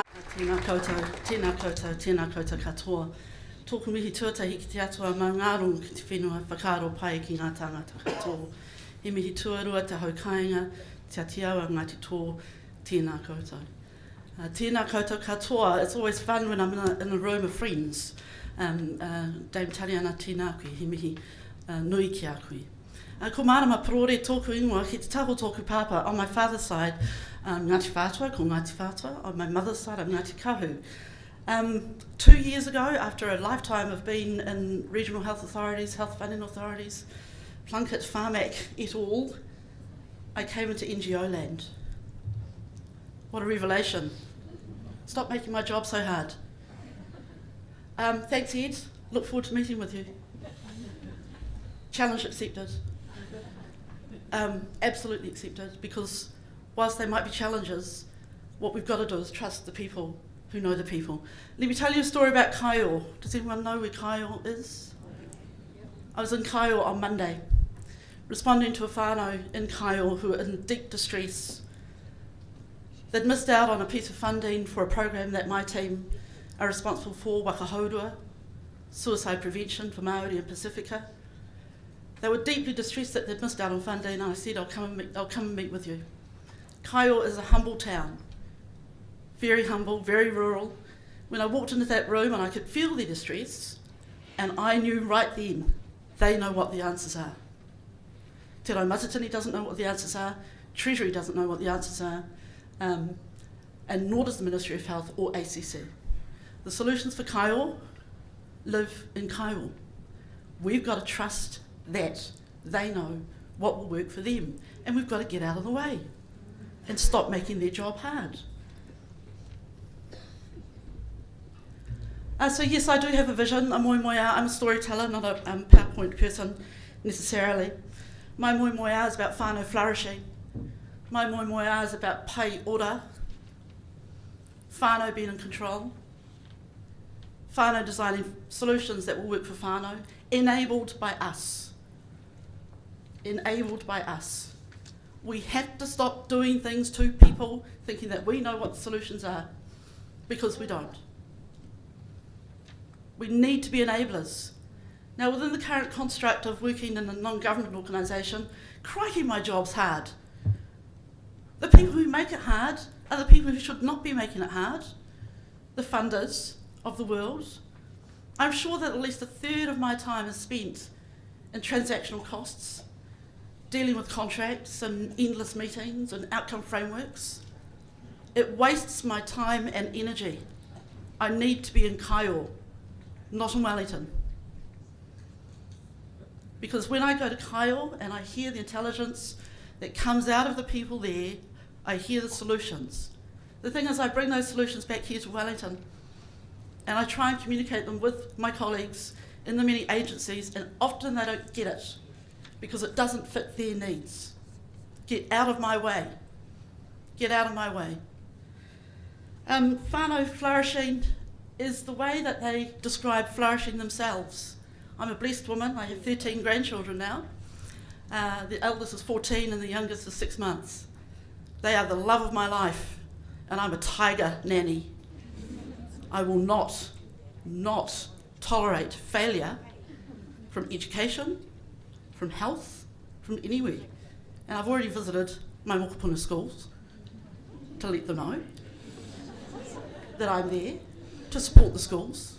Tēnā koutou, tēnā koutou, tēnā koutou katoa. Tōku mihi tuatahi ki te atua mā ngārungu ki te whenua whakaaro pai ki ngā tāngata katoa. He mihi tuarua te haukainga, te atiawa Ngāti Tō, tēnā koutou. Tēnā koutou katoa, it's always fun when I'm in a room of friends. Dame Tariana tēnā koe, he mihi nui ki a koe. Ko Marama Parore tōku ingoa ki te taho tōku papa. On my father's side, Ngāti Whātua, ko Ngāti Whātua. On my mother's side, I'm Ngāti Kahu. 2 years ago, after a lifetime of being in regional health authorities, health funding authorities, Plunkett, Pharmac et al., I came into NGO land. What a revelation. Stop making my job so hard. Thanks, Ed. Look forward to meeting with you. Challenge accepted. Absolutely accepted, because whilst they might be challenges, what we've got to do is trust the people who know the people. Let me tell you a story about Kaiō. Does anyone know where Kaiō is? I was in Kaiō on Monday, responding to a whānau in Kaiō who were in deep distress. They'd missed out on a piece of funding for a program that my team are responsible for, wakahaurua, suicide prevention for Māori and Pacifica. They were deeply distressed that they'd missed out on funding, and I said, I'll come and meet with you. Kaiō is a humble town, very humble, very rural. When I walked into that room and I could feel their distress, and I knew right then they know what the answers are. Te Rau Matatini doesn't know what the answers are, Treasury doesn't know what the answers are, and nor does the Ministry of Health or ACC. The solutions for Kaiō live in Kaiō. We've got to trust that they know what will work for them, and we've got to get out of the way and stop making their job hard. So yes, I do have a vision, a moemoeā. I'm a storyteller, not a PowerPoint person necessarily. My moemoeā is about whānau flourishing. My moemoeā is about pai ora, whānau being in control, whānau designing solutions that will work for whānau, enabled by us. Enabled by us. We have to stop doing things to people thinking that we know what the solutions are, because we don't. We need to be enablers. Now, within the current construct of working in a non-government organisation, crikey, my job's hard. The people who make it hard are the people who should not be making it hard, the funders of the world. I'm sure that at least a third of my time is spent in transactional costs, dealing with contracts and endless meetings and outcome frameworks. It wastes my time and energy. I need to be in Kaiō, not in Wellington. Because when I go to Kaiō and I hear the intelligence that comes out of the people there, I hear the solutions. The thing is, I bring those solutions back here to Wellington, and I try and communicate them with my colleagues in the many agencies, and often they don't get it because it doesn't fit their needs. Get out of my way. Get out of my way. Whānau flourishing is the way that they describe flourishing themselves. I'm a blessed woman. I have 13 grandchildren now. The eldest is 14 and the youngest is 6 months. They are the love of my life, and I'm a tiger nanny. I will not tolerate failure from education, from health, from anywhere. And I've already visited my mokopuna schools to let them know that I'm there to support the schools.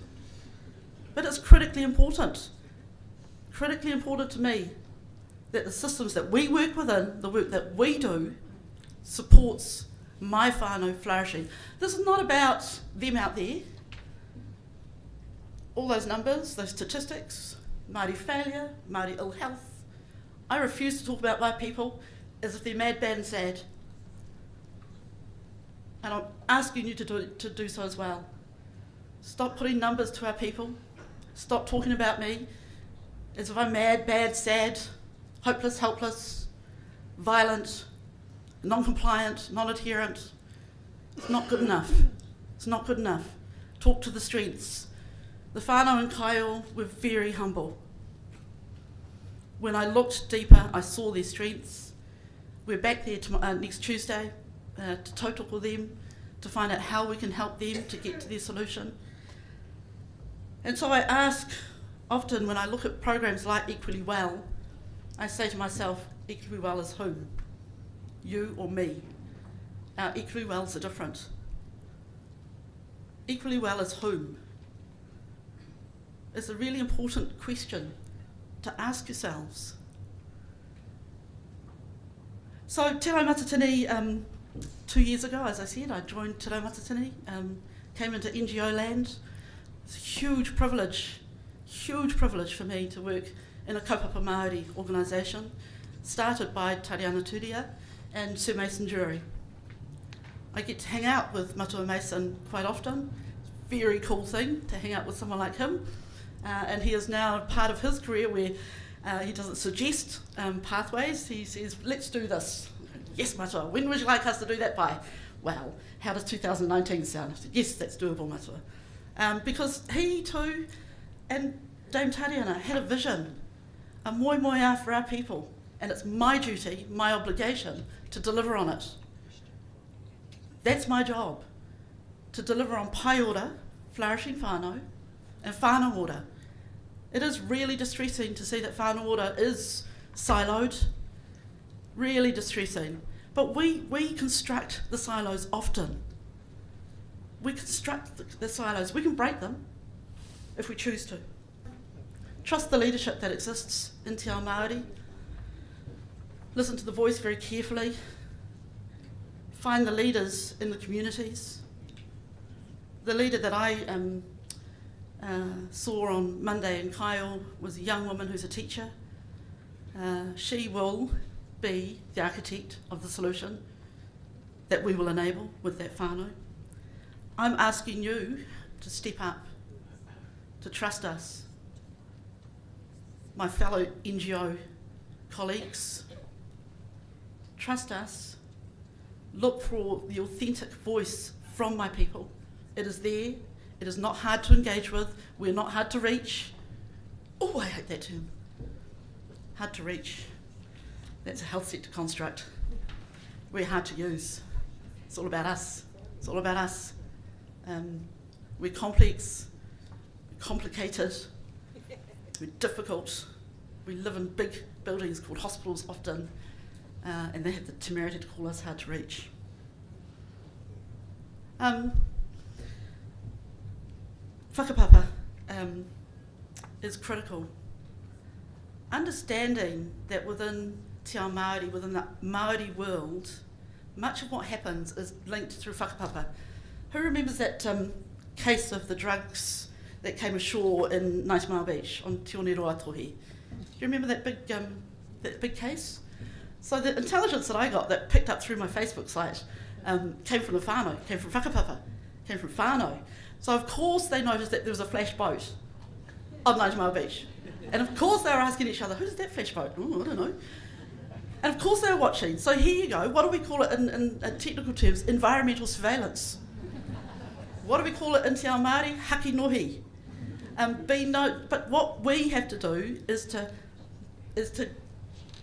But it's critically important to me that the systems that we work within, the work that we do, supports my whānau flourishing. This is not about them out there. All those numbers, those statistics, Māori failure, Māori ill health. I refuse to talk about my people as if they're mad, bad and sad. And I'm asking you to do so as well. Stop putting numbers to our people. Stop talking about me as if I'm mad, bad, sad, hopeless, helpless, violent, non-compliant, non-adherent. It's not good enough. It's not good enough. Talk to the strengths. The whānau in Kaiō were very humble. When I looked deeper, I saw their strengths. We're back there next Tuesday to tautoko them, to find out how we can help them to get to their solution. And so I ask often when I look at programs like Equally Well, I say to myself, Equally Well is whom? You or me? Our Equally Wells are different. Equally Well is whom? It's a really important question to ask yourselves. So Te Rau Matatini, 2 years ago, as I said, I joined Te Rau Matatini, came into NGO land. It's a huge privilege for me to work in a kaupapa Māori organisation, started by Tariana Turia and Sir Mason Jury. I get to hang out with Matua Mason quite often. It's a very cool thing to hang out with someone like him. And he is now part of his career where he doesn't suggest pathways, he says, let's do this. Yes, Matua, when would you like us to do that by? Well, how does 2019 sound? I said, yes, that's doable, Matua. Because he too, and Dame Tariana, had a vision, a moi moia for our people, and it's my duty, my obligation, to deliver on it. That's my job, to deliver on pai ora, flourishing whānau, and whānau ora. It is really distressing to see that whānau ora is siloed, really distressing. But we construct the silos often. We construct the silos. We can break them if we choose to. Trust the leadership that exists in Te Ao Māori. Listen to the voice very carefully. Find the leaders in the communities. The leader that I saw on Monday in Kyle was a young woman who's a teacher. She will be the architect of the solution that we will enable with that whānau. I'm asking you to step up, to trust us. My fellow NGO colleagues, trust us. Look for the authentic voice from my people. It is there. It is not hard to engage with. We're not hard to reach. Oh, I hate that term. Hard to reach. That's a health sector construct. We're hard to use. It's all about us. It's all about us. We're complex, we're complicated, we're difficult. We live in big buildings called hospitals often, and they have the temerity to call us hard to reach. Whakapapa is critical. Understanding that within Te Ao Māori, within the Māori world, much of what happens is linked through whakapapa. Who remembers that case of the drugs that came ashore in 90 Mile Beach on Te Oneroa Tohi? Do you remember that big case? So the intelligence that I got that picked up through my Facebook site came from the whānau, came from whakapapa, came from whānau. So of course they noticed that there was a flash boat on 90 Mile Beach. And of course they were asking each other, who's that flash boat? Oh, I don't know. And of course they were watching. So here you go. What do we call it in technical terms? Environmental surveillance. What do we call it in Te Ao Māori? Haki nohi. But what we have to do is to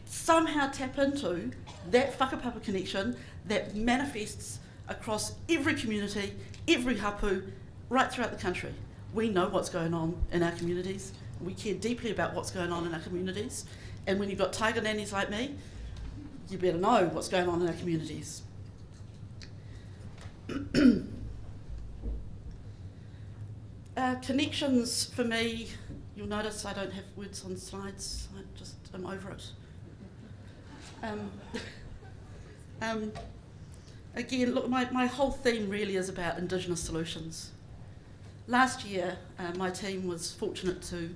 somehow tap into that whakapapa connection that manifests across every community, every hapu, right throughout the country. We know what's going on in our communities. We care deeply about what's going on in our communities. And when you've got tiger nannies like me, you better know what's going on in our communities. Connections for me, you'll notice I don't have words on slides, I'm over it. Again, look, my whole theme really is about Indigenous solutions. Last year, my team was fortunate to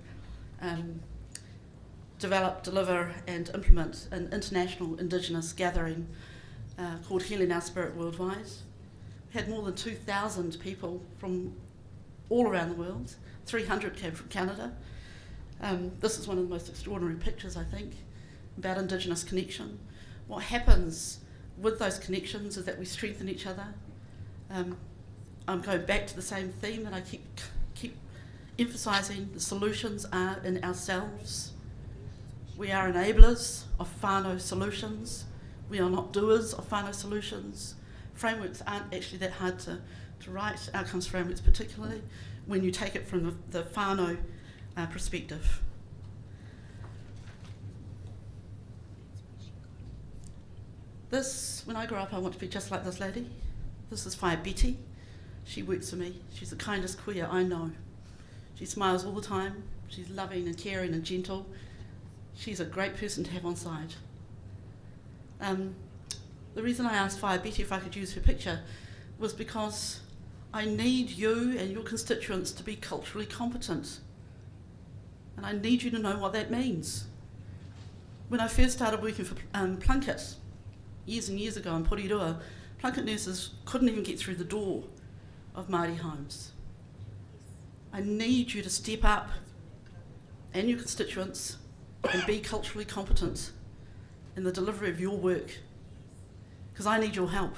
develop, deliver and implement an international Indigenous gathering called Healing Our Spirit Worldwide. We had more than 2,000 people from all around the world. 300 came from Canada. This is one of the most extraordinary pictures, I think, about Indigenous connection. What happens with those connections is that we strengthen each other. I'm going back to the same theme that I keep emphasising. The solutions are in ourselves. We are enablers of whānau solutions. We are not doers of whānau solutions. frameworks aren't actually that hard to write, outcomes frameworks particularly, when you take it from the whānau perspective. This, when I grow up, I want to be just like this lady. This is Whai Betty. She works for me. She's the kindest queer I know. She smiles all the time. She's loving and caring and gentle. She's a great person to have on side. The reason I asked Whai Betty if I could use her picture was because I need you and your constituents to be culturally competent. And I need you to know what that means. When I first started working for Plunket, years and years ago in Porirua, Plunket nurses couldn't even get through the door of Māori homes. I need you to step up, and your constituents, and be culturally competent in the delivery of your work, because I need your help.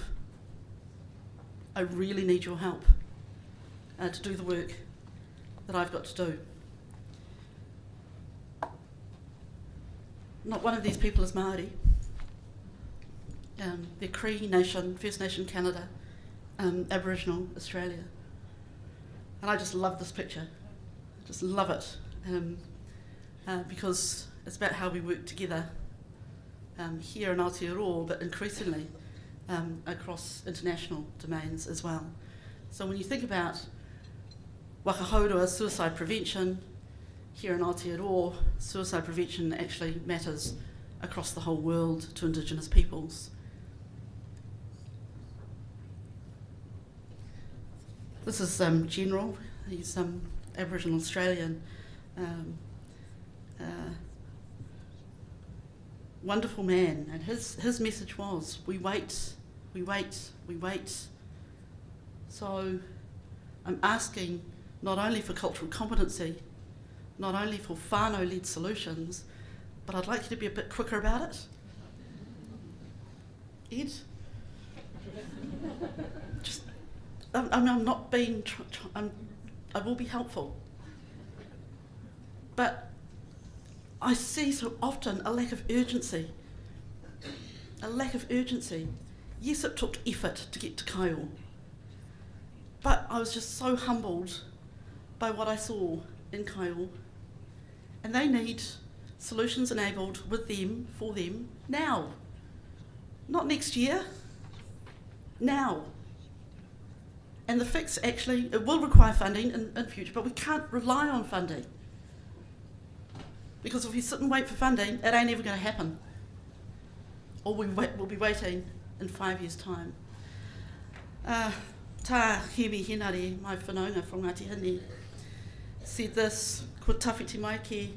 I really need your help to do the work that I've got to do. Not one of these people is Māori. They're Cree Nation, First Nation Canada, Aboriginal Australia. And I just love this picture. I just love it. Because it's about how we work together here in Aotearoa, but increasingly across international domains as well. So when you think about wakahaurua suicide prevention, here in Aotearoa, suicide prevention actually matters across the whole world to Indigenous peoples. This is General. He's Aboriginal Australian. Wonderful man, and his message was, we wait, we wait, we wait. So I'm asking not only for cultural competency, not only for whānau-led solutions, but I'd like you to be a bit quicker about it. Ed? Just, I'm not being, I will be helpful. But I see so often a lack of urgency. A lack of urgency. Yes, it took effort to get to Kaiō, but I was just so humbled by what I saw in Kaiō. And they need solutions enabled with them, for them, now. Not next year, now. And the fix actually, it will require funding in future, but we can't rely on funding. Because if we sit and wait for funding, it ain't ever going to happen. Or we'll be waiting in 5 years' time. Tā Hewi Henare, my whanaunga from Ngāti Hini, said this, ko tawhiti mai ki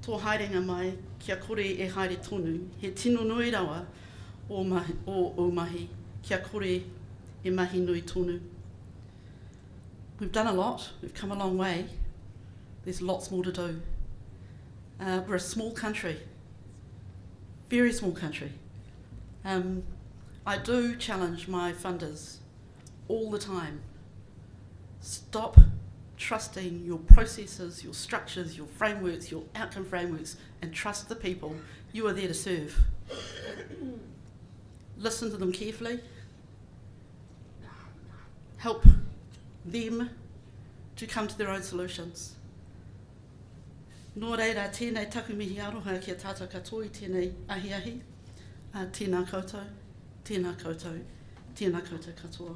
tō haerenga mai kia kore e haere tonu, he tino nui rawa o mahi, kia kore e mahi nui tonu. We've done a lot, we've come a long way, there's lots more to do. We're a small country, very small country. I do challenge my funders all the time. Stop trusting your processes, your structures, your frameworks, your outcome frameworks, and trust the people you are there to serve. Listen to them carefully. Help them to come to their own solutions. Nō reira, tēnei taku mihi aroha kia tātou katoa I tēnei ahi ahi. Tēnā koutou, tēnā koutou, tēnā koutou katoa.